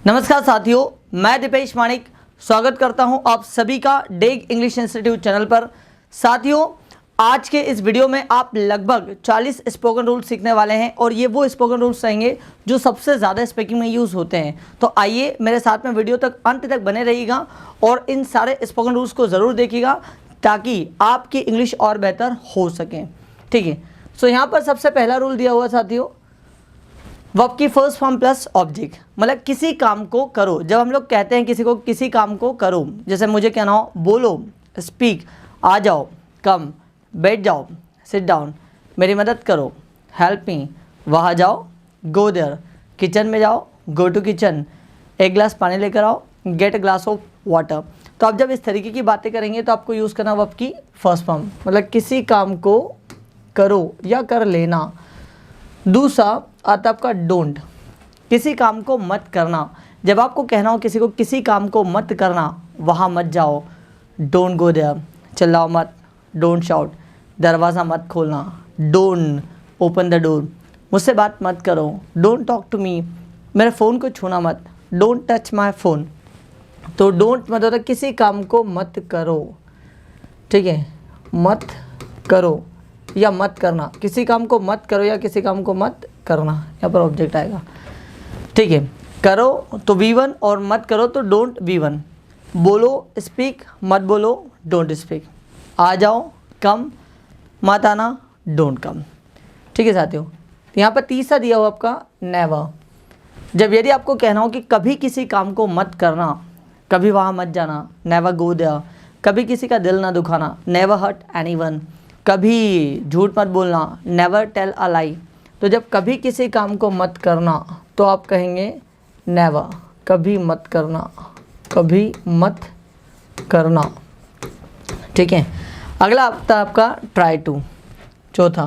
नमस्कार साथियों, मैं दीपेश मानिक स्वागत करता हूं आप सभी का डेग इंग्लिश इंस्टीट्यूट चैनल पर। साथियों, आज के इस वीडियो में आप लगभग 40 स्पोकन रूल्स सीखने वाले हैं और ये वो स्पोकन रूल्स रहेंगे जो सबसे ज़्यादा स्पीकिंग में यूज़ होते हैं। तो आइए मेरे साथ में वीडियो तक अंत तक बने रहिएगा और इन सारे स्पोकन रूल्स को ज़रूर देखिएगा ताकि आपकी इंग्लिश और बेहतर हो सके। ठीक है, सो यहाँ पर सबसे पहला रूल दिया हुआ साथियों, वर्ब की फर्स्ट फॉर्म प्लस ऑब्जेक्ट, मतलब किसी काम को करो। जब हम लोग कहते हैं किसी को किसी काम को करो, जैसे मुझे कहना हो बोलो, स्पीक, आ जाओ, कम, बैठ जाओ, सिट डाउन, मेरी मदद करो, हेल्प मी, वहाँ जाओ, गो देयर, किचन में जाओ, गो टू किचन, एक गिलास पानी लेकर आओ, get a glass of water. तो आप जब इस तरीके की बातें करेंगे तो आपको यूज़ करना वर्ब की फर्स्ट फॉर्म, मतलब किसी काम को करो या कर लेना। दूसरा आता आपका डोंट, किसी काम को मत करना। जब आपको कहना हो किसी को किसी काम को मत करना, वहाँ मत जाओ, डोंट गो देयर, चिल्लाओ मत, डोंट शाउट, दरवाज़ा मत खोलना, डोंट ओपन द डोर, मुझसे बात मत करो, डोंट टॉक टू मी, मेरे फ़ोन को छूना मत, डोंट टच माई फ़ोन। तो डोंट मतलब किसी काम को मत करो, ठीक है, मत करो या मत करना, किसी काम को मत करो या किसी काम को मत करना, यहाँ पर ऑब्जेक्ट आएगा। ठीक है, करो तो V1 और मत करो तो डोंट V1। बोलो स्पीक, मत बोलो डोंट स्पीक। आ जाओ, कम, मत आना, डोंट कम। ठीक है साथियों, यहाँ पर तीसरा दिया हुआ आपका नेवर। जब यदि आपको कहना हो कि कभी किसी काम को मत करना, कभी वहाँ मत जाना, नेवर गो देयर, कभी किसी का दिल ना दुखाना, नेवर हर्ट एनीवन, कभी झूठ मत बोलना, नेवर टेल अ लाई। तो जब कभी किसी काम को मत करना तो आप कहेंगे नेवर, कभी मत करना, कभी मत करना। ठीक है, अगला आता है आपका ट्राई टू। चौथा,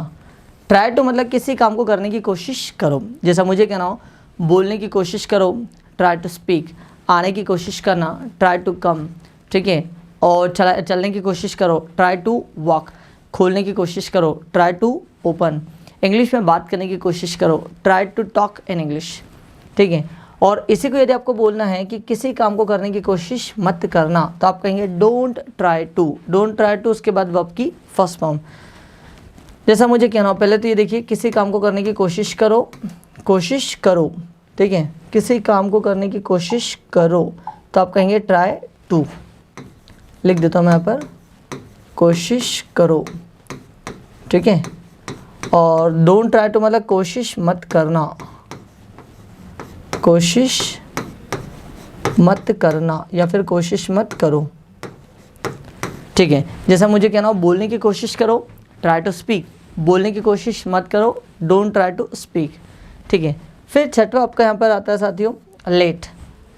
ट्राई टू मतलब किसी काम को करने की कोशिश करो। जैसा मुझे कहना हो बोलने की कोशिश करो, ट्राई टू स्पीक, आने की कोशिश करना, ट्राई टू कम, ठीक है, और चलने की कोशिश करो, ट्राई टू वॉक, खोलने की कोशिश करो, ट्राई टू ओपन, इंग्लिश में बात करने की कोशिश करो, try to talk in English. ठीक है, और इसी को यदि आपको बोलना है कि किसी काम को करने की कोशिश मत करना तो आप कहेंगे don't try to. Don't try to उसके बाद वर्ब की फर्स्ट फॉर्म। जैसा मुझे कहना हो, पहले तो ये देखिए किसी काम को करने की कोशिश करो, कोशिश करो, ठीक है, किसी काम को करने की कोशिश करो तो आप कहेंगे ट्राई टू। लिख देता हूँ मैं यहाँ पर, कोशिश करो, ठीक है, और डोंट ट्राई टू मतलब कोशिश मत करना, कोशिश मत करना या फिर कोशिश मत करो। ठीक है, जैसा मुझे कहना हो बोलने की कोशिश करो, ट्राई टू स्पीक, बोलने की कोशिश मत करो, डोंट ट्राई टू स्पीक। ठीक है, फिर छठवा आपका यहाँ पर आता है साथियों let.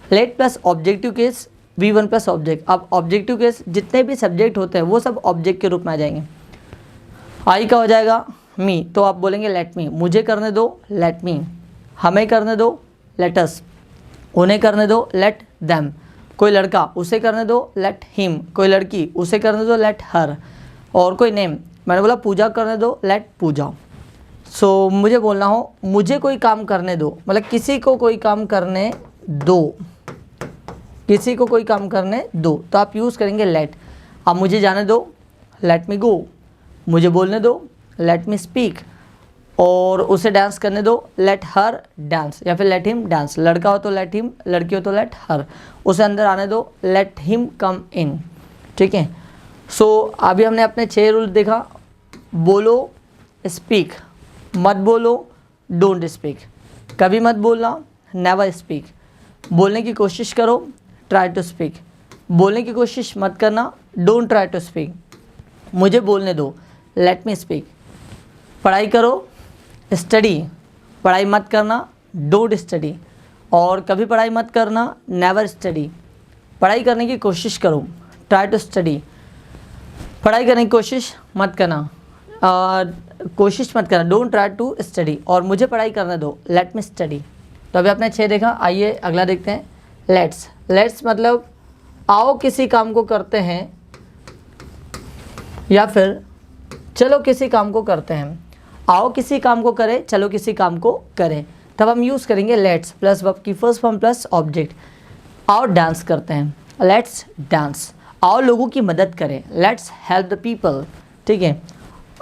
Let plus objective case, V1 plus object. अब ऑब्जेक्टिव केस जितने भी सब्जेक्ट होते हैं वो सब ऑब्जेक्ट के रूप में आ जाएंगे। आई का हो जाएगा मी, तो आप बोलेंगे लेट मी, मुझे करने दो, लेट मी, हमें करने दो, लेट अस, उन्हें करने दो, लेट देम, कोई लड़का उसे करने दो, लेट हिम, कोई लड़की उसे करने दो, लेट हर, और कोई नेम, मैंने बोला पूजा करने दो, लेट पूजा। सो मुझे बोलना हो मुझे कोई काम करने दो, मतलब किसी को कोई काम करने दो, किसी को कोई काम करने दो तो आप यूज़ करेंगे लेट। अब मुझे जाने दो, लेट मी गो, मुझे बोलने दो, लेट मी स्पीक, और उसे डांस करने दो, लेट हर डांस या फिर लेट हिम डांस, लड़का हो तो लेट हिम, लड़की हो तो लेट हर, उसे अंदर आने दो, लेट हिम कम इन। ठीक है, सो अभी हमने अपने 6 रूल देखा। बोलो स्पीक, मत बोलो डोंट स्पीक, कभी मत बोलना, नेवर स्पीक, बोलने की कोशिश करो, ट्राई टू स्पीक, बोलने की कोशिश मत करना, डोंट ट्राई टू स्पीक, मुझे बोलने दो, लेट मी स्पीक, पढ़ाई करो, स्टडी, पढ़ाई मत करना, डोंट स्टडी, और कभी पढ़ाई मत करना, नेवर स्टडी, पढ़ाई करने की कोशिश करो, ट्राई टू स्टडी, पढ़ाई करने की कोशिश मत करना, कोशिश मत करना, डोंट ट्राई टू स्टडी, और मुझे पढ़ाई करने दो, लेट मी स्टडी। तो अभी आपने 6 देखा, आइए अगला देखते हैं लेट्स। लेट्स मतलब आओ किसी काम को करते हैं या फिर चलो किसी काम को करते हैं। आओ किसी काम को करें, चलो किसी काम को करें। तब हम यूज़ करेंगे लेट्स प्लस वर्ब की फर्स्ट फॉर्म प्लस ऑब्जेक्ट। आओ डांस करते हैं, लेट्स डांस। आओ लोगों की मदद करें, लेट्स हेल्प द पीपल। ठीक है।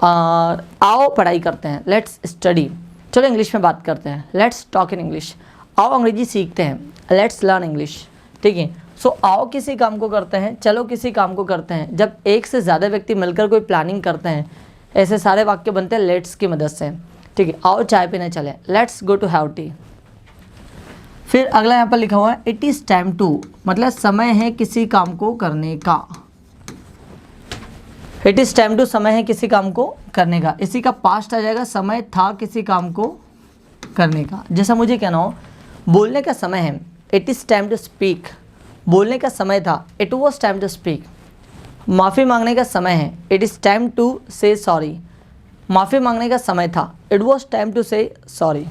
आओ पढ़ाई करते हैं, लेट्स स्टडी। चलो इंग्लिश में बात करते हैं, लेट्स टॉक इन इंग्लिश। आओ अंग्रेजी सीखते हैं, लेट्स लर्न इंग्लिश। ठीक है। सो आओ किसी काम को करते हैं, चलो किसी काम को करते हैं। जब एक से ज़्यादा व्यक्ति मिलकर कोई प्लानिंग करते हैं, ऐसे सारे वाक्य बनते हैं लेट्स की मदद से। ठीक है। आओ चाय पीने चले, let's go to have tea. फिर अगला यहाँ पर लिखा हुआ है इट इज़ टाइम टू, मतलब समय है किसी काम को करने का। इट इज़ टाइम टू समय है किसी काम को करने का, इसी का पास्ट आ जाएगा समय था किसी काम को करने का। जैसा मुझे कहना हो बोलने का समय है, it is time to speak. बोलने का समय था, it was time to speak. माफ़ी मांगने का समय है, it is time to say sorry. माफ़ी मांगने का समय था, it was time to say sorry.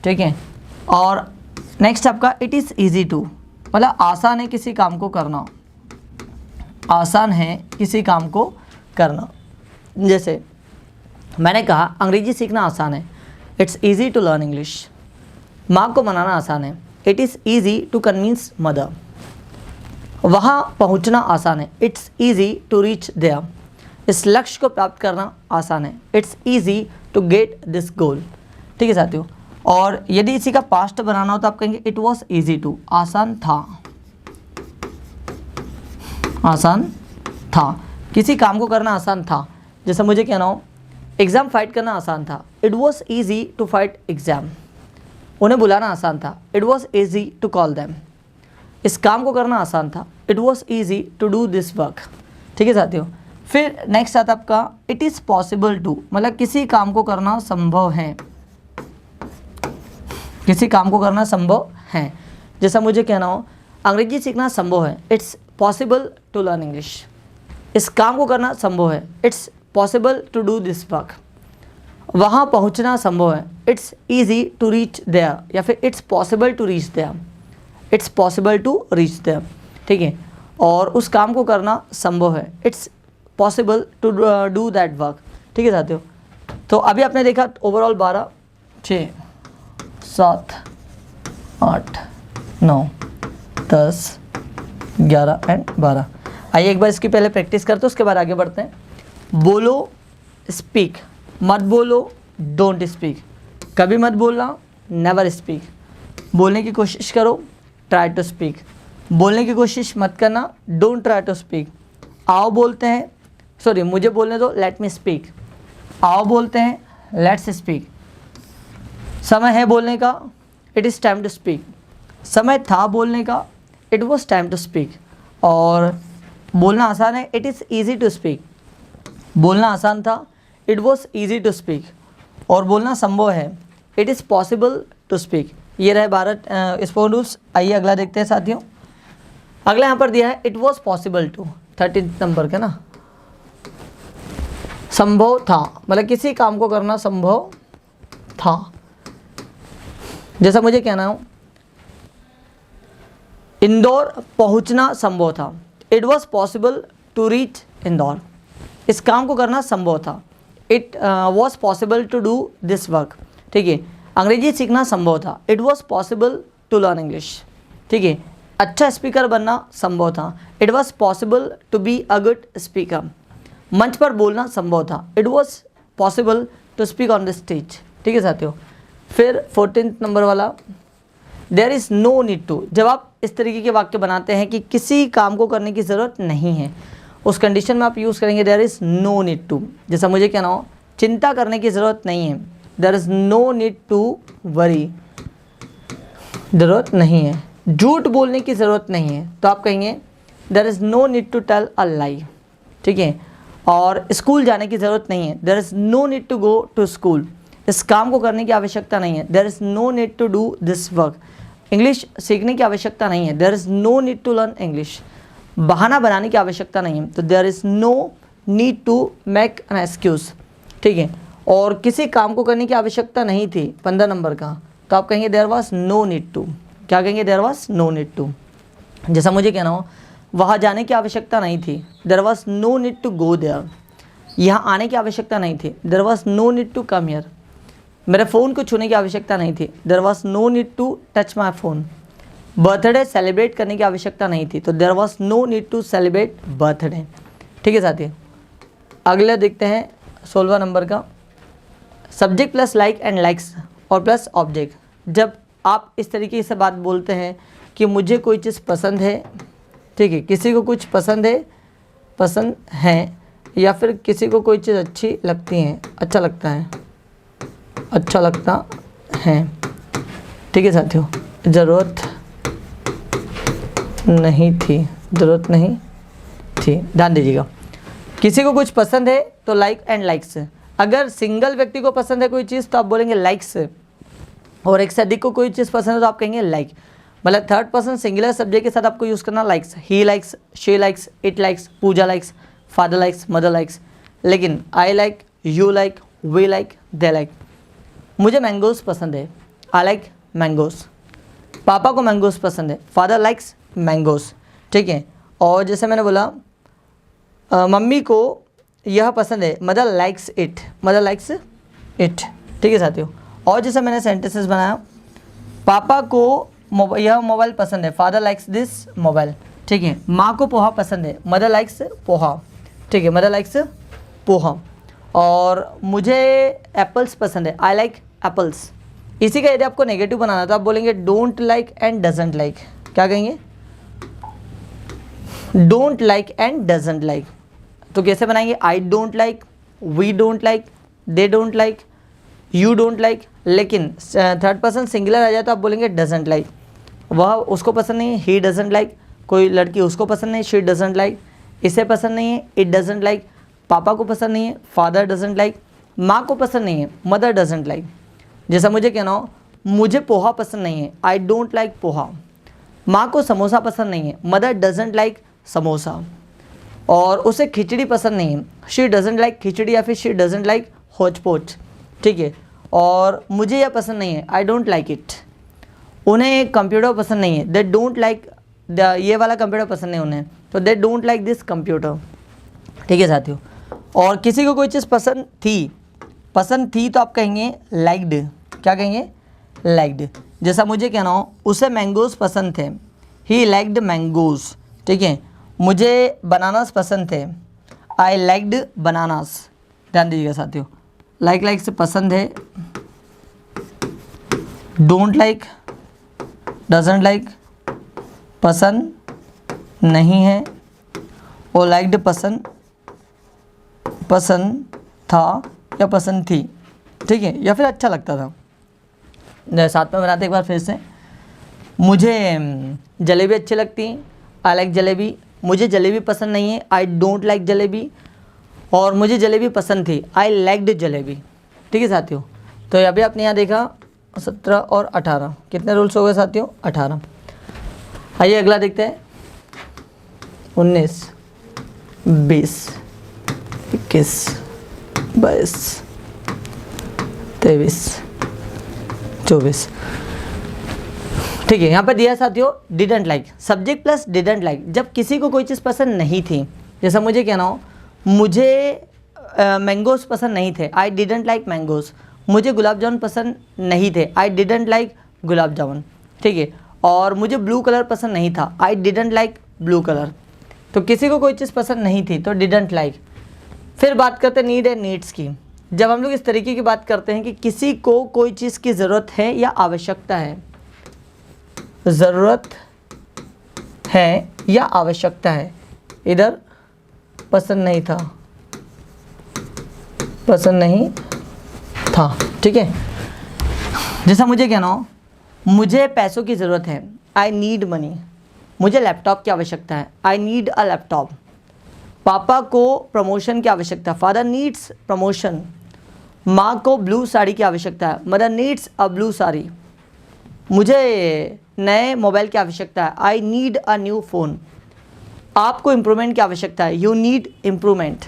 ठीक है। और नेक्स्ट आपका इट इज़ ईजी टू, मतलब आसान है किसी काम को करना। आसान है किसी काम को करना। जैसे मैंने कहा अंग्रेजी सीखना आसान है, it's easy to learn English. माँ को मनाना आसान है, it is easy to convince mother. वहाँ पहुँचना आसान है, it's easy to reach there. इस लक्ष्य को प्राप्त करना आसान है, it's easy to get this goal. ठीक है साथियों। और यदि इसी का पास्ट बनाना हो तो आप कहेंगे इट वॉज ईजी टू, आसान था। आसान था, किसी काम को करना आसान था। जैसे मुझे कहना हो एग्ज़ाम फाइट करना आसान था, it was easy to fight exam. उन्हें बुलाना आसान था, it was easy to call them. इस काम को करना आसान था, it was easy to do this work. ठीक है साथियों। फिर नेक्स्ट आता आपका इट इज़ पॉसिबल टू, मतलब किसी काम को करना संभव है। किसी काम को करना संभव है। जैसा मुझे कहना हो अंग्रेजी सीखना संभव है, it's possible to learn English. इस काम को करना संभव है, it's possible to do this work. वहाँ पहुँचना संभव है, it's easy to reach there, या फिर it's possible to reach there. It's possible to reach there. ठीक है। और उस काम को करना संभव है, it's possible to do that work. ठीक है साथियों। तो अभी आपने देखा ओवरऑल 12, 6, 7, 8, 9, 10, 11 एंड 12। आइए एक बार इसकी पहले प्रैक्टिस करते हैं, उसके बाद आगे बढ़ते हैं। बोलो स्पीक, मत बोलो डोंट स्पीक। कभी मत बोलना, नेवर स्पीक। बोलने की कोशिश करो, ट्राई टू स्पीक। बोलने की कोशिश मत करना, डोंट ट्राई टू स्पीक। आओ बोलते हैं, सॉरी मुझे बोलने दो, लेट मी स्पीक। आओ बोलते हैं, लेट्स स्पीक। समय है बोलने का, it is time to speak. समय था बोलने का, it was time to speak. और बोलना आसान है, it is easy to speak. बोलना आसान था, it was easy to speak. और बोलना संभव है, it is possible to speak. ये रहे 12 स्पोकन रूल्स। आइए अगला देखते हैं साथियों। अगला यहाँ पर दिया है it was possible to, 13 number का ना, संभव था, मतलब किसी काम को करना संभव था। जैसा मुझे कहना हो इंदौर पहुंचना संभव था, it was possible to reach Indore. इस काम को करना संभव था, it was possible to do this work. ठीक है। अंग्रेजी सीखना संभव था, it was possible to learn English. ठीक है। अच्छा स्पीकर बनना संभव था, it was possible to be a good speaker. मंच पर बोलना संभव था, it was possible to speak on the stage. ठीक है साथियों। फिर 14 नंबर वाला there is no need to. जब आप इस तरीके के वाक्य बनाते हैं कि किसी काम को करने की ज़रूरत नहीं है, उस कंडीशन में आप यूज़ करेंगे there is no need to. जैसा मुझे कहना हो चिंता करने की ज़रूरत नहीं है, there is no need to worry. ज़रूरत नहीं है। झूठ बोलने की ज़रूरत नहीं है, तो आप कहेंगे there is no need to tell a lie. ठीक है। और स्कूल जाने की ज़रूरत नहीं है, there is no need to go to school. इस काम को करने की आवश्यकता नहीं है, there is no need to do this work. English सीखने की आवश्यकता नहीं है, there is no need to learn English. बहाना बनाने की आवश्यकता नहीं है, तो there is no need to make an excuse. ठीक है। और किसी काम को करने की आवश्यकता नहीं थी, 15 नंबर का, तो आप कहेंगे there was no need to. क्या कहेंगे? There was no need to. जैसा मुझे कहना हो वहाँ जाने की आवश्यकता नहीं थी, there was no need to go there. यहाँ आने की आवश्यकता नहीं थी, there was no need to come here. मेरे फ़ोन को छूने की आवश्यकता नहीं थी, there was no need to touch my phone. Birthday celebrate करने की आवश्यकता नहीं थी, तो there was no need to celebrate birthday. ठीक है साथी, अगले देखते हैं 16वां नंबर का, subject plus like and likes और प्लस ऑब्जेक्ट। जब आप इस तरीके से बात बोलते हैं कि मुझे कोई चीज़ पसंद है, ठीक है, किसी को कुछ पसंद है या फिर किसी को कोई चीज़ अच्छी लगती है, अच्छा लगता है, ठीक है साथियों, ज़रूरत नहीं थी, ध्यान दीजिएगा। किसी को कुछ पसंद है तो लाइक एंड लाइक्स। अगर सिंगल व्यक्ति को पसंद है कोई चीज़ तो आप बोलेंगे लाइक्स, और एक से अधिक को कोई चीज़ पसंद है तो आप कहेंगे लाइक। मतलब थर्ड पर्सन सिंगुलर सब्जेक्ट के साथ आपको यूज़ करना likes, he likes, she likes, it likes, Pooja likes, father likes, mother likes. लेकिन I like, you like, we like, they like. मुझे मैंगोज पसंद है, आई लाइक मैंगोज। पापा को मैंगोज पसंद है, फादर लाइक्स मैंगोज। ठीक है, और जैसे मैंने बोला मम्मी को यह पसंद है, मदर लाइक्स इट, ठीक है साथियों। और जैसे मैंने सेंटेंसेस बनाया, पापा को यह मोबाइल पसंद है, फादर लाइक्स दिस मोबाइल। ठीक है, माँ को पोहा पसंद है, मदर लाइक्स पोहा। ठीक है, मदर लाइक्स पोहा। और मुझे एप्पल्स पसंद है, आई लाइक एप्पल्स। इसी का यदि आपको नेगेटिव बनाना तो आप बोलेंगे don't like and doesn't like. क्या कहेंगे? Don't like and doesn't like. तो कैसे बनाएंगे? I don't like, we don't like, they don't like, you don't like. लेकिन थर्ड पर्सन सिंगुलर आ जाए तो आप बोलेंगे डजंट लाइक। वह उसको पसंद नहीं है, ही डजंट लाइक। कोई लड़की उसको पसंद नहीं, शी डजंट लाइक। इसे पसंद नहीं है, इट डजंट लाइक। पापा को पसंद नहीं है, फादर डजंट लाइक। माँ को पसंद नहीं है, मदर डजंट लाइक। जैसा मुझे कहना हो, मुझे पोहा पसंद नहीं है, आई डोंट लाइक पोहा। माँ को समोसा पसंद नहीं है, मदर डजंट लाइक समोसा। और उसे खिचड़ी पसंद नहीं है, शी डजंट लाइक खिचड़ी, या फिर शी डजंट लाइक होच पोच। ठीक है, और मुझे यह पसंद नहीं है, आई डोंट लाइक इट। उन्हें कंप्यूटर पसंद नहीं है, दे डोंट लाइक ये वाला कंप्यूटर पसंद नहीं उन्हें, तो दे डोंट लाइक दिस कंप्यूटर। ठीक है साथियों। और किसी को कोई चीज़ पसंद थी तो आप कहेंगे लाइक्ड। क्या कहेंगे? लाइक्ड। जैसा मुझे कहना हो, उसे मैंगोज पसंद थे, ही लाइक्ड मैंगोज। ठीक है, मुझे बनानास पसंद थे, आई लाइक्ड बनानास। ध्यान दीजिएगा साथियों, लाइक से पसंद है, डोंट लाइक, डजंट लाइक, पसंद नहीं है, और लाइक्ड पसंद था या पसंद थी। ठीक है, या फिर अच्छा लगता था। साथ में बनाते एक बार फिर से। मुझे जलेबी अच्छी लगती है, आई लाइक जलेबी। मुझे जलेबी पसंद नहीं है, आई डोंट लाइक जलेबी। और मुझे जलेबी पसंद थी, आई लाइक्ड जलेबी। ठीक है साथियों, तो अभी आपने यहाँ देखा 17 और 18 कितने रूल्स हो गए साथियों? 18। आइए अगला देखते हैं। 19, 20, 21, 22, 23, 24। ठीक है, यहाँ पर दिया साथियों didn't like, subject plus didn't like. जब किसी को कोई चीज़ पसंद नहीं थी, जैसा मुझे कहना हो, मुझे मैंगोज पसंद नहीं थे, आई डिडंट लाइक मैंगोज। मुझे गुलाब जामुन पसंद नहीं थे, आई डिडंट लाइक गुलाब जामुन। ठीक है, और मुझे ब्लू कलर पसंद नहीं था, I didn't like blue colour. तो किसी को कोई चीज़ पसंद नहीं थी तो डिडंट लाइक। फिर बात करते हैं नीड एंड नीड्स की। जब हम लोग इस तरीके की बात करते हैं कि किसी को कोई चीज़ की ज़रूरत है या आवश्यकता है, ज़रूरत है या आवश्यकता है, इधर पसंद नहीं था। ठीक है, जैसा मुझे कहना हो, मुझे पैसों की ज़रूरत है, आई नीड मनी। मुझे लैपटॉप की आवश्यकता है, आई नीड अ लैपटॉप। पापा को प्रमोशन की आवश्यकता, फादर नीड्स प्रमोशन। माँ को ब्लू साड़ी की आवश्यकता है, mother needs a blue sari. मुझे नए मोबाइल की आवश्यकता है, I need a new phone. आपको इम्प्रूवमेंट की आवश्यकता है, यू नीड इम्प्रूवमेंट।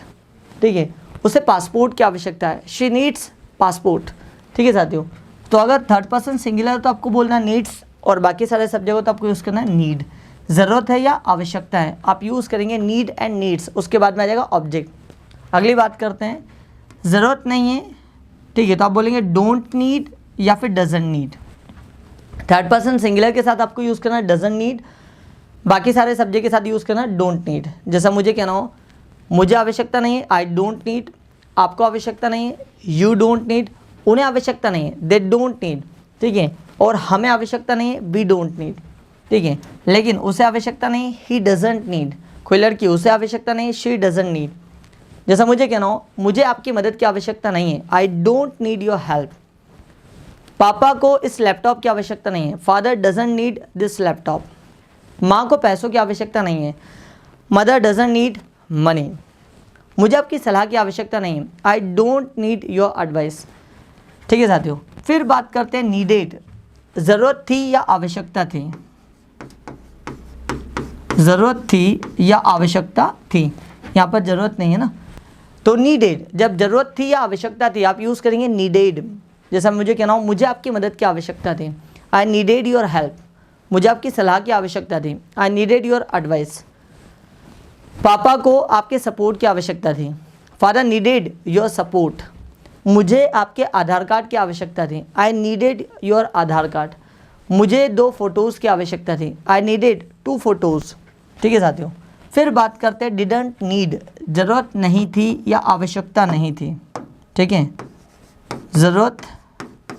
ठीक है, उसे पासपोर्ट की आवश्यकता है, शी नीड्स पासपोर्ट। ठीक है साथियों, तो अगर थर्ड पर्सन सिंगुलर तो आपको बोलना नीड्स, और बाकी सारे सब्जेक्ट हो तो आपको यूज़ करना है नीड। ज़रूरत है या आवश्यकता है, आप यूज़ करेंगे नीड एंड नीड्स। उसके बाद में आ जाएगा ऑब्जेक्ट। अगली बात करते हैं, ज़रूरत नहीं है ठीक है, तो आप बोलेंगे डोंट नीड या फिर doesn't need. Third person singular के साथ आपको यूज़ करना है डजंट नीड, बाकी सारे सब्जेक्ट के साथ यूज़ करना है डोंट नीड। जैसा मुझे कहना हो, मुझे आवश्यकता नहीं है, आई डोंट नीड, आपको आवश्यकता नहीं है, यू डोंट नीड, उन्हें आवश्यकता नहीं है, दे डोंट नीड, ठीक है, और हमें आवश्यकता नहीं है, वी डोंट नीड, ठीक है, लेकिन उसे आवश्यकता नहीं है, ही डजंट नीड, कोई लड़की उसे आवश्यकता नहीं है, शी डजंट नीड। जैसा मुझे कहना हो, मुझे आपकी मदद की आवश्यकता नहीं है, I don't need your help. पापा को इस लैपटॉप की आवश्यकता नहीं है, father doesn't need this laptop. माँ को पैसों की आवश्यकता नहीं है, मदर डजंट नीड मनी। मुझे आपकी सलाह की आवश्यकता नहीं है, I don't need your advice. ठीक है साथियों, फिर बात करते हैं नीडेड, ज़रूरत थी या आवश्यकता थी, ज़रूरत थी या आवश्यकता थी, यहाँ पर ज़रूरत नहीं है ना, तो नीडेड, जब ज़रूरत थी या आवश्यकता थी आप यूज़ करेंगे नीडेड। जैसा मुझे कहना हो, मुझे आपकी मदद की आवश्यकता थी, आई नीडेड योर हेल्प, मुझे आपकी सलाह की आवश्यकता थी, आई नीडेड योर एडवाइस। पापा को आपके सपोर्ट की आवश्यकता थी, फादर नीडेड योर सपोर्ट, मुझे आपके आधार कार्ड की आवश्यकता थी, I needed your Aadhaar card, मुझे 2 फोटोज़ की आवश्यकता थी, आई नीडेड 2 फोटोज़। ठीक है साथियों, फिर बात करते हैं डिडंट नीड, ज़रूरत नहीं थी या आवश्यकता नहीं थी। ठीक है, ज़रूरत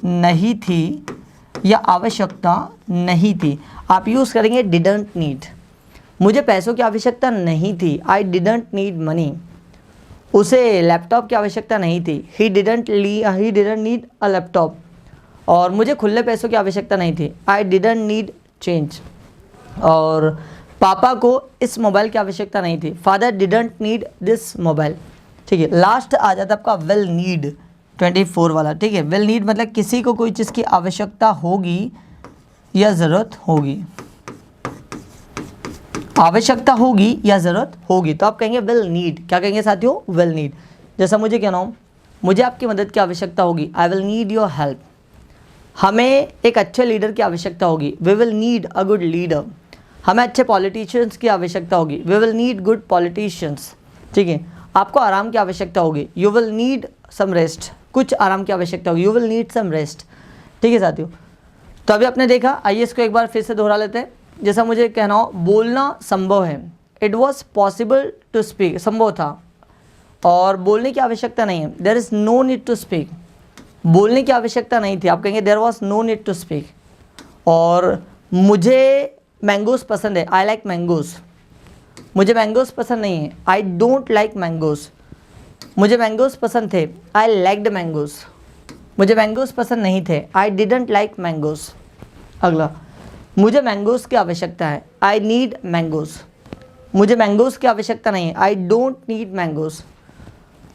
नहीं थी या आवश्यकता नहीं थी, आप यूज़ करेंगे डिडंट नीड। मुझे पैसों की आवश्यकता नहीं थी, आई डिडंट नीड मनी, उसे लैपटॉप की आवश्यकता नहीं थी, he didn't need a laptop, और मुझे खुले पैसों की आवश्यकता नहीं थी, आई डिडंट नीड चेंज, और पापा को इस मोबाइल की आवश्यकता नहीं थी, father didn't need this mobile. ठीक है, लास्ट आ जाता है आपका विल नीड, 24 वाला। ठीक है, विल नीड मतलब किसी को कोई चीज़ की आवश्यकता होगी या ज़रूरत होगी, आवश्यकता होगी या ज़रूरत होगी, तो आप कहेंगे विल नीड। क्या कहेंगे साथियों, विल नीड। जैसा मुझे कहना हो, मुझे आपकी मदद की आवश्यकता होगी, I will need your help. हमें एक अच्छे लीडर की आवश्यकता होगी, we will need a good leader. हमें अच्छे पॉलिटिशियंस की आवश्यकता होगी, we will need good politicians. ठीक है, आपको आराम की आवश्यकता होगी, you will need some rest, कुछ आराम की आवश्यकता होगी, you will need some rest. ठीक है साथियों, तो अभी आपने देखा, आइए इसको एक बार फिर से दोहरा लेते हैं। जैसा मुझे कहना हो, बोलना संभव है, it was possible to speak, संभव था, और बोलने की आवश्यकता नहीं है, there is no need to speak, बोलने की आवश्यकता नहीं थी, आप कहेंगे there was no need to speak. और मुझे मैंगोज़ पसंद है, आई लाइक मैंगोज़, मुझे मैंगोज़ पसंद नहीं है, आई डोंट लाइक मैंगोज़। मुझे मैंगोज़ पसंद थे, आई लाइक्ड मैंगोज़, मुझे मैंगोज़ पसंद नहीं थे, आई डिडंट लाइक मैंगोज़। अगला, मुझे मैंगोज़ की आवश्यकता है, आई नीड मैंगोज़, मुझे मैंगोज़ की आवश्यकता नहीं है, आई डोंट नीड मैंगोज़।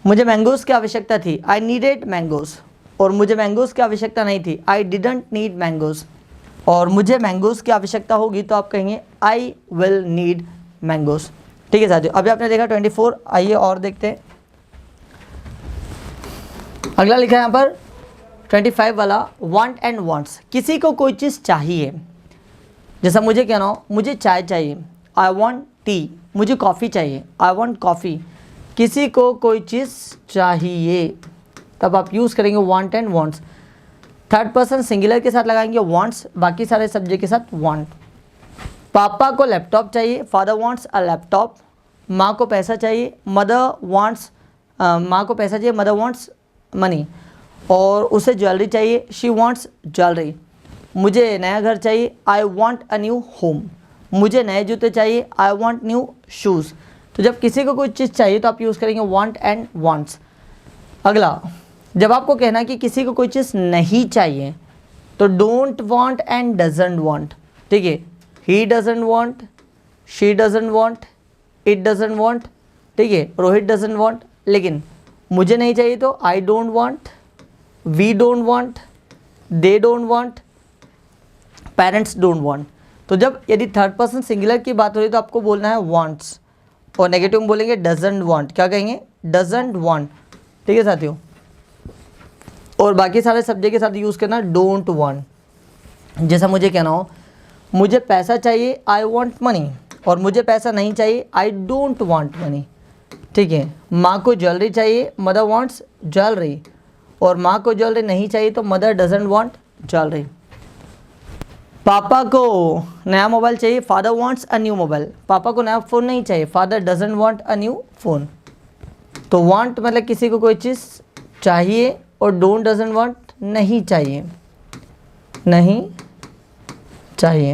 मुझे मैंगोज़ की आवश्यकता थी, आई नीडेड मैंगोज़, और मुझे मैंगोज़ की आवश्यकता नहीं थी, आई डिडंट नीड मैंगोज़। और मुझे मैंगोज़ की आवश्यकता होगी तो आप कहेंगे आई विल नीड मैंगोज़। ठीक है साथियों, अभी आपने देखा 24, आइए और देखते हैं। अगला लिखा है यहाँ पर 25 वाला, वांट एंड वांट्स, किसी को कोई चीज़ चाहिए। जैसा मुझे कहना हो, मुझे चाय चाहिए, आई वांट टी, मुझे कॉफ़ी चाहिए, आई वांट कॉफ़ी। किसी को कोई चीज़ चाहिए, तब आप यूज़ करेंगे want and wants. Third person singular के साथ लगाएंगे वांट्स, बाकी सारे सब्जेक्ट के साथ वांट। पापा को लैपटॉप चाहिए, फादर वांट्स अ लैपटॉप। माँ को पैसा चाहिए, मदर वांट्स, माँ को पैसा चाहिए, मदर वांट्स मनी, और उसे ज्वेलरी चाहिए, शी वांट्स ज्वेलरी। मुझे नया घर चाहिए, I want a new home. मुझे नए जूते चाहिए, आई वांट न्यू शूज़। तो जब किसी को कोई चीज़ चाहिए तो आप यूज़ करेंगे वांट एंड वांट्स। अगला, जब आपको कहना कि किसी को कोई चीज़ नहीं चाहिए तो don't want and doesn't want. ठीक है, ही doesn't want, she doesn't want, it doesn't want. ठीक है, रोहित डजंट वांट। लेकिन मुझे नहीं चाहिए तो I don't want, we don't want, they don't want, parents don't want. तो जब यदि थर्ड पर्सन सिंगुलर की बात हो रही है तो आपको बोलना है वांट्स, और नेगेटिव में बोलेंगे डजंट वांट। क्या कहेंगे, डजंट वांट। ठीक है साथियों, और बाकी सारे सब्जेक्ट के साथ यूज़ करना डोंट वांट। जैसा मुझे कहना हो, मुझे पैसा चाहिए, आई वांट मनी, और मुझे पैसा नहीं चाहिए, आई डोंट वांट मनी। ठीक है, माँ को ज्वेलरी चाहिए, मदर वांट्स ज्वेलरी, और माँ को ज्वेलरी नहीं चाहिए तो मदर डजंट वांट ज्वेलरी। पापा को नया मोबाइल चाहिए, father wants a new mobile. पापा को नया फ़ोन नहीं चाहिए, father doesn't want a new phone. तो वांट मतलब किसी को कोई चीज़ चाहिए और डोंट डजंट वांट नहीं चाहिए, नहीं चाहिए।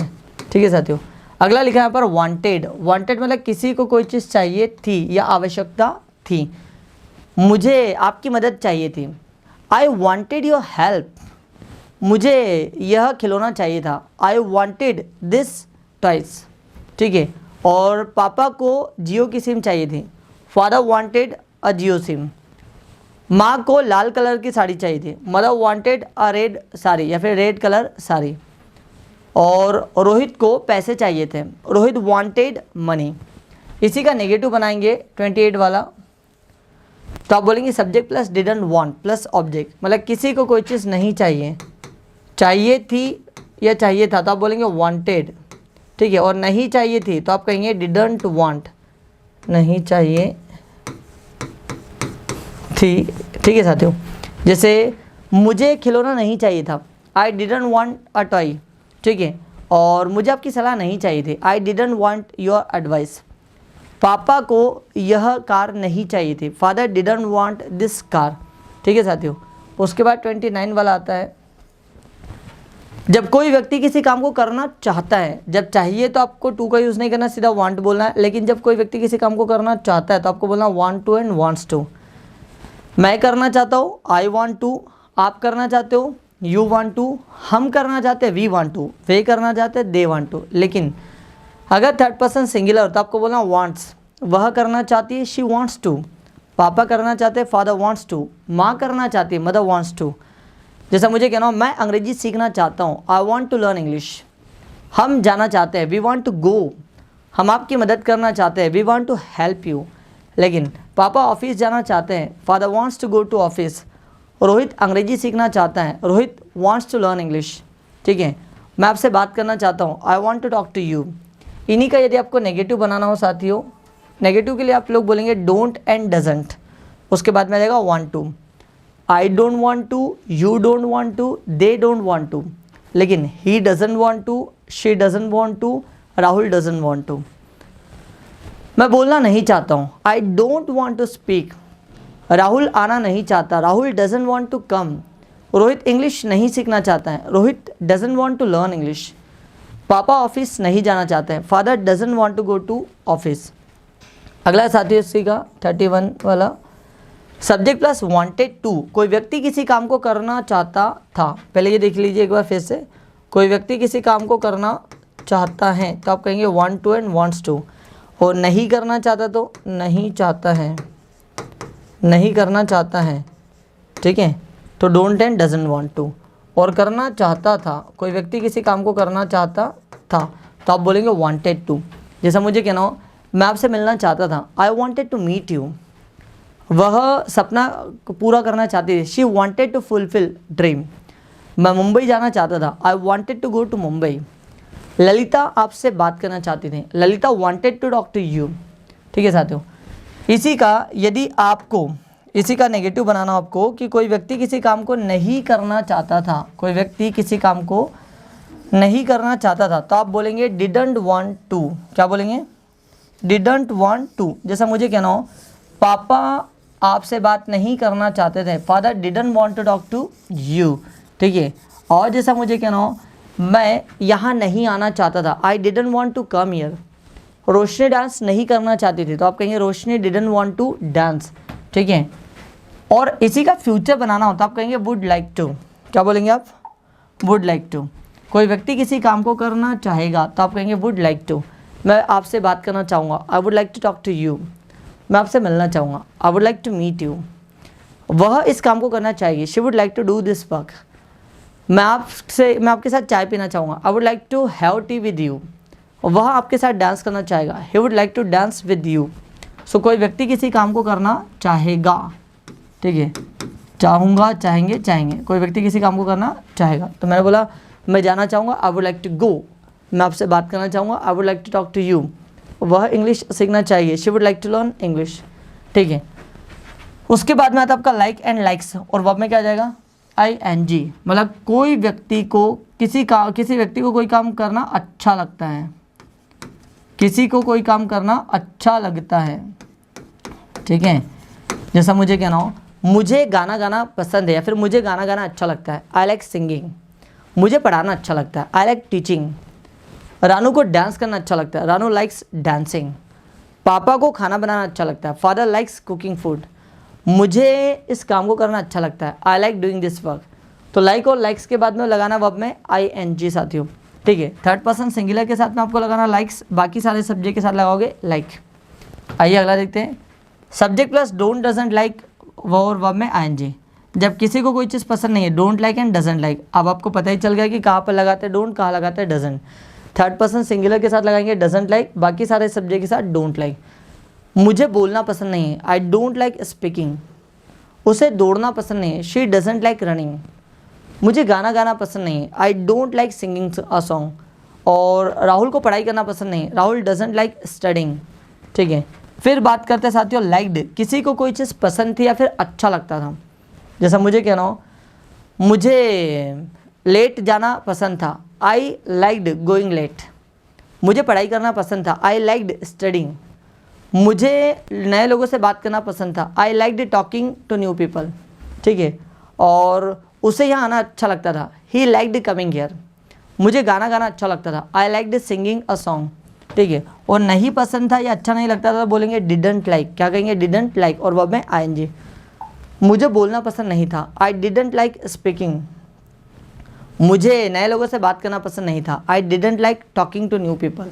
ठीक है साथियों, अगला लिखा है यहाँ पर वांटेड। वांटेड मतलब किसी को कोई चीज़ चाहिए थी या आवश्यकता थी। मुझे आपकी मदद चाहिए थी, आई वांटेड योर हेल्प। मुझे यह खिलौना चाहिए था, आई वांटेड दिस टॉयस। ठीक है, और पापा को जियो की सिम चाहिए थी, father wanted a Jio SIM. माँ को लाल कलर की साड़ी चाहिए थी, mother wanted a red sari या फिर रेड कलर साड़ी। और रोहित को पैसे चाहिए थे, रोहित वांटेड मनी। इसी का नेगेटिव बनाएंगे 28 वाला। तो आप बोलेंगे subject plus didn't want plus object, मतलब किसी को कोई चीज़ नहीं चाहिए, चाहिए थी या चाहिए था तो आप बोलेंगे वांटेड। ठीक है, और नहीं चाहिए थी तो आप कहेंगे डिडंट वांट, नहीं चाहिए थी। ठीक है साथियों, जैसे मुझे खिलौना नहीं चाहिए था, I didn't want a toy. ठीक है, और मुझे आपकी सलाह नहीं चाहिए थी, आई डिडंट वांट योर एडवाइस। पापा को यह कार नहीं चाहिए थी, father didn't want this car. ठीक है साथियों, उसके बाद 29 वाला आता है। जब कोई व्यक्ति किसी काम को करना चाहता है, जब चाहिए तो आपको टू का यूज़ नहीं करना, सीधा वांट बोलना है। लेकिन जब कोई व्यक्ति किसी काम को करना चाहता है तो आपको बोलना want to and wants to. मैं करना चाहता हूँ, आई वांट टू। आप करना चाहते हो, यू वांट टू। हम करना चाहते हैं, वी वांट टू। वे करना चाहते हैं, दे वांट टू। लेकिन अगर थर्ड पर्सन सिंगुलर हो तो आपको बोलना वांट्स। वह करना चाहती है, शी वांट्स टू। पापा करना चाहते हैं, फादर वांट्स टू। माँ करना चाहती है, मदर वांट्स टू। जैसा मुझे कहना हो, मैं अंग्रेजी सीखना चाहता हूँ, I want to learn English. हम जाना चाहते हैं, वी वांट टू गो। हम आपकी मदद करना चाहते हैं, we want to help you. लेकिन पापा ऑफिस जाना चाहते हैं, father wants to go to office. Rohit अंग्रेजी सीखना चाहता है, Rohit wants to learn English. ठीक है, मैं आपसे बात करना चाहता हूँ, I want to talk to you. इन्हीं का यदि आपको नेगेटिव बनाना हो साथियों, नेगेटिव के लिए आप लोग बोलेंगे डोंट एंड डजंट। उसके बाद में आएगा want to. I don't want to, you don't want to, they don't want to. लेकिन he doesn't want to, she doesn't want to, Rahul doesn't want to. मैं बोलना नहीं चाहता हूँ, I don't want to speak. Rahul आना नहीं चाहता, Rahul doesn't want to come. Rohit English नहीं सीखना चाहता है, Rohit doesn't want to learn English. पापा ऑफिस नहीं जाना चाहते हैं, father doesn't want to go to office. अगला साथियों इसी का 31 वाला, सब्जेक्ट प्लस वांटेड टू। कोई व्यक्ति किसी काम को करना चाहता था। पहले ये देख लीजिए एक बार फिर से, कोई व्यक्ति किसी काम को करना चाहता है तो आप कहेंगे want to and wants to. और नहीं करना चाहता तो नहीं चाहता है, नहीं करना चाहता है। ठीक है, तो don't and doesn't want to. और करना चाहता था, कोई व्यक्ति किसी काम को करना चाहता था तो आप बोलेंगे वांटेड टू। जैसा मुझे कहना हो, मैं आपसे मिलना चाहता था, I wanted to meet you. वह सपना पूरा करना चाहती थी, she wanted to fulfil dream. मैं मुंबई जाना चाहता था, I wanted to go to Mumbai. Lalita आपसे बात करना चाहती थी, Lalita wanted to talk to you. ठीक है साथियों, इसी का यदि आपको इसी का नेगेटिव बनाना हो आपको कि कोई व्यक्ति किसी काम को नहीं करना चाहता था, कोई व्यक्ति किसी काम को नहीं करना चाहता था तो आप बोलेंगे डिडंट वांट टू। क्या बोलेंगे? Didn't want to. जैसा मुझे कहना हो, पापा आपसे बात नहीं करना चाहते थे, father didn't want to talk to you. ठीक है, और जैसा मुझे कहना हो, मैं यहाँ नहीं आना चाहता था, I didn't want to come here. Roshni dance नहीं करना चाहती थी तो आप कहेंगे Roshni didn't want to dance. ठीक है, और इसी का फ्यूचर बनाना हो तो आप कहेंगे वुड लाइक टू। क्या बोलेंगे आप? Would like to. कोई व्यक्ति किसी काम को करना चाहेगा तो आप कहेंगे वुड लाइक टू। मैं आपसे बात करना चाहूँगा, I would like to talk to you. मैं आपसे मिलना चाहूँगा, I would like to meet you. वह इस काम को करना चाहेगी, she would like to do this work. मैं आपके साथ चाय पीना चाहूँगा, I would like to have tea with you. वह आपके साथ डांस करना चाहेगा, he would like to dance with you. So कोई व्यक्ति किसी काम को करना चाहेगा। ठीक है, चाहूँगा, चाहेंगे, चाहेंगे। कोई व्यक्ति किसी काम को करना चाहेगा तो मैंने बोला मैं जाना चाहूँगा, I would like to go. मैं आपसे बात करना चाहूँगा, I would like to talk to you. वह इंग्लिश सीखना चाहिए, she would like to learn English. ठीक है, उसके बाद में आता है आपका लाइक एंड लाइक्स, और वर्ब में क्या आ जाएगा ING, मतलब कोई व्यक्ति को किसी व्यक्ति को कोई काम करना अच्छा लगता है, किसी को कोई काम करना अच्छा लगता है, ठीक है। जैसा मुझे कहना हो, मुझे गाना गाना पसंद है, या फिर मुझे गाना गाना अच्छा लगता है, आई लाइक सिंगिंग। मुझे पढ़ाना अच्छा लगता है, आई लाइक टीचिंग। रानू को डांस करना अच्छा लगता है, रानू लाइक्स डांसिंग। पापा को खाना बनाना अच्छा लगता है, फादर लाइक्स कुकिंग फूड। मुझे इस काम को करना अच्छा लगता है, I like doing this work. तो लाइक और लाइक्स के बाद में लगाना वर्ब में ING साथियों, ठीक है। थर्ड पर्सन सिंगुलर के साथ में आपको लगाना लाइक्स, बाकी सारे सब्जेक्ट के साथ लगाओगे लाइक। आइए अगला देखते हैं, subject plus don't doesn't like और वर्ब में ING। जब किसी को कोई चीज़ पसंद नहीं है, don't like and doesn't like. अब आपको पता ही चल गया कि कहाँ पर लगाते हैं डोंट, कहाँ लगाते हैं डजंट। थर्ड पर्सन सिंगुलर के साथ लगाएंगे डजंट लाइक, बाकी सारे सब्जेक्ट के साथ डोंट लाइक। मुझे बोलना पसंद नहीं है, आई डोंट लाइक स्पीकिंग। उसे दौड़ना पसंद नहीं है, शी डजंट लाइक रनिंग। मुझे गाना गाना पसंद नहीं है, I don't like singing a song. और राहुल को पढ़ाई करना पसंद नहीं है, राहुल डजंट लाइक स्टडिंग, ठीक है। फिर बात करते हैं साथियों लाइक्ड, किसी को कोई चीज़ पसंद थी या फिर अच्छा लगता था। जैसा मुझे कहना हो, मुझे लेट जाना पसंद था, आई लाइक्ड गोइंग लेट। मुझे पढ़ाई करना पसंद था, आई लाइक्ड स्टडिंग। मुझे नए लोगों से बात करना पसंद था, I liked talking to new people, ठीक है। और उसे यहाँ आना अच्छा लगता था, ही लाइक्ड कमिंग हियर। मुझे गाना गाना अच्छा लगता था, I liked singing a song, ठीक है। और नहीं पसंद था या अच्छा नहीं लगता था तो बोलेंगे डिडंट लाइक। क्या कहेंगे? डिडंट लाइक, और वर्ब में ING। मुझे बोलना पसंद नहीं था, आई डिडंट लाइक स्पीकिंग। मुझे नए लोगों से बात करना पसंद नहीं था, I didn't like talking to new people.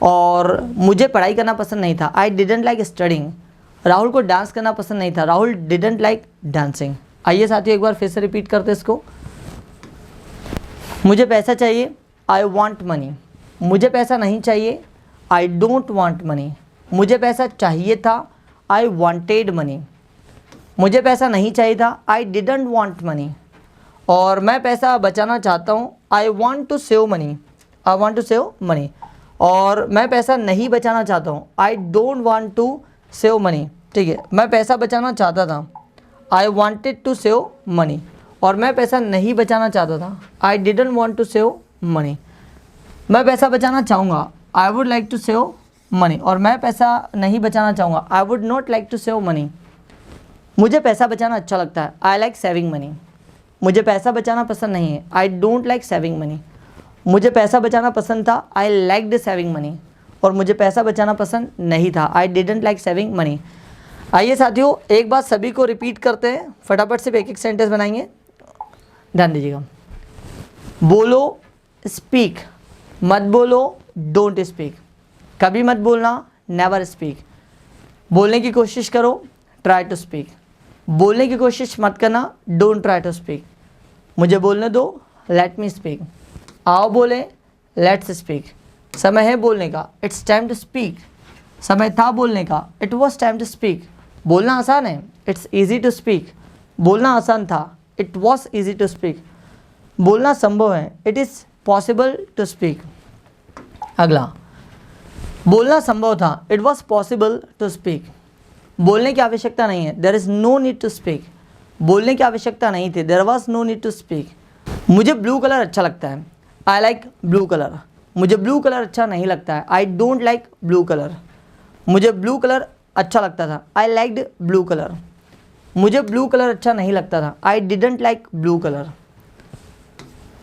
और मुझे पढ़ाई करना पसंद नहीं था, I didn't like studying. Rahul को डांस करना पसंद नहीं था, राहुल डिडंट लाइक डांसिंग। आइए साथियों एक बार फिर से रिपीट करते हैं इसको। मुझे पैसा चाहिए, आई वांट मनी। मुझे पैसा नहीं चाहिए, आई डोंट वांट मनी। मुझे पैसा चाहिए था, आई वांटेड मनी। मुझे पैसा नहीं चाहिए था, आई डिडंट वांट मनी। और मैं पैसा बचाना चाहता हूँ, I want to save money, I want to save money. और मैं पैसा नहीं बचाना चाहता हूँ, I don't want to save money, ठीक है। मैं पैसा बचाना चाहता था, I wanted to save money. और मैं पैसा नहीं बचाना चाहता था, I didn't want to save money. मैं पैसा बचाना चाहूँगा, I would like to save money. और मैं पैसा नहीं बचाना चाहूँगा, I would not like to save money. मुझे पैसा बचाना अच्छा लगता है, आई लाइक सेविंग मनी। मुझे पैसा बचाना पसंद नहीं है, I don't like saving money. मुझे पैसा बचाना पसंद था, आई लाइक्ड सेविंग मनी। और मुझे पैसा बचाना पसंद नहीं था, I didn't like saving money. आइए साथियों एक बात सभी को रिपीट करते हैं, फटाफट से एक एक सेंटेंस बनाएंगे, ध्यान दीजिएगा। बोलो स्पीक, मत बोलो डोंट स्पीक। कभी मत बोलना, नेवर स्पीक। बोलने की कोशिश करो, ट्राई टू स्पीक। बोलने की कोशिश मत करना, डोंट ट्राई टू स्पीक। मुझे बोलने दो, लेट मी स्पीक। आओ बोले, लेट्स स्पीक। समय है बोलने का, इट्स टाइम टू स्पीक। समय था बोलने का, it was time to speak. बोलना आसान है, इट्स ईजी टू स्पीक। बोलना आसान था, it was easy to speak. बोलना संभव है, it is possible to speak. अगला, बोलना संभव था, it was possible to speak. बोलने की आवश्यकता नहीं है, there is no need to speak. बोलने की आवश्यकता नहीं थी, there was no need to speak. मुझे ब्लू कलर अच्छा लगता है, आई लाइक ब्लू कलर। मुझे ब्लू कलर अच्छा नहीं लगता है, I don't like blue colour. मुझे ब्लू कलर अच्छा लगता था, आई लाइक्ड ब्लू कलर। मुझे ब्लू कलर अच्छा नहीं लगता था, I didn't like blue colour.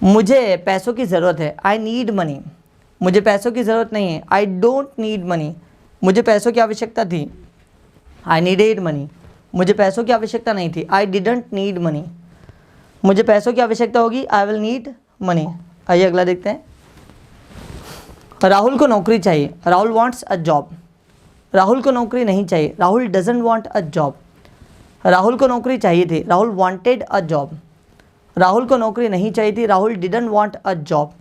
मुझे पैसों की ज़रूरत है, आई नीड मनी। मुझे पैसों की ज़रूरत नहीं है, आई डोंट नीड मनी। मुझे पैसों की आवश्यकता थी, आई नीडेड मनी। मुझे पैसों की आवश्यकता नहीं थी, आई डिडंट नीड मनी। मुझे पैसों की आवश्यकता होगी, आई विल नीड मनी। आइए अगला देखते हैं। राहुल को नौकरी चाहिए, Rahul wants a job. Rahul को नौकरी नहीं चाहिए, Rahul doesn't want a job. Rahul को नौकरी चाहिए थी, Rahul wanted a job. Rahul को नौकरी नहीं चाहिए थी, Rahul didn't want a job.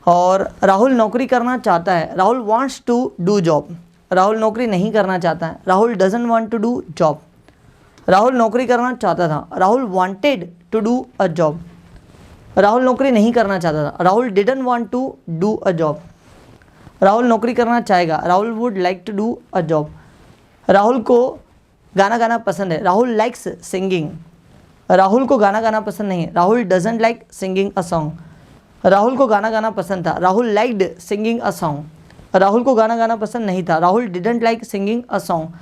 और राहुल नौकरी करना चाहता है, Rahul wants to do job. Rahul नौकरी नहीं करना चाहता है, Rahul doesn't want to do job. Rahul नौकरी करना चाहता था, Rahul wanted to do a job. Rahul नौकरी नहीं करना चाहता था, Rahul didn't want to do a job. Rahul नौकरी करना चाहेगा, Rahul would like to do a job. Rahul को गाना गाना पसंद है, राहुल लाइक्स सिंगिंग। राहुल को गाना गाना पसंद नहीं है, Rahul doesn't like singing a song. Rahul को गाना गाना पसंद था, Rahul liked singing a song. Rahul को गाना गाना पसंद नहीं था, Rahul didn't like singing a song.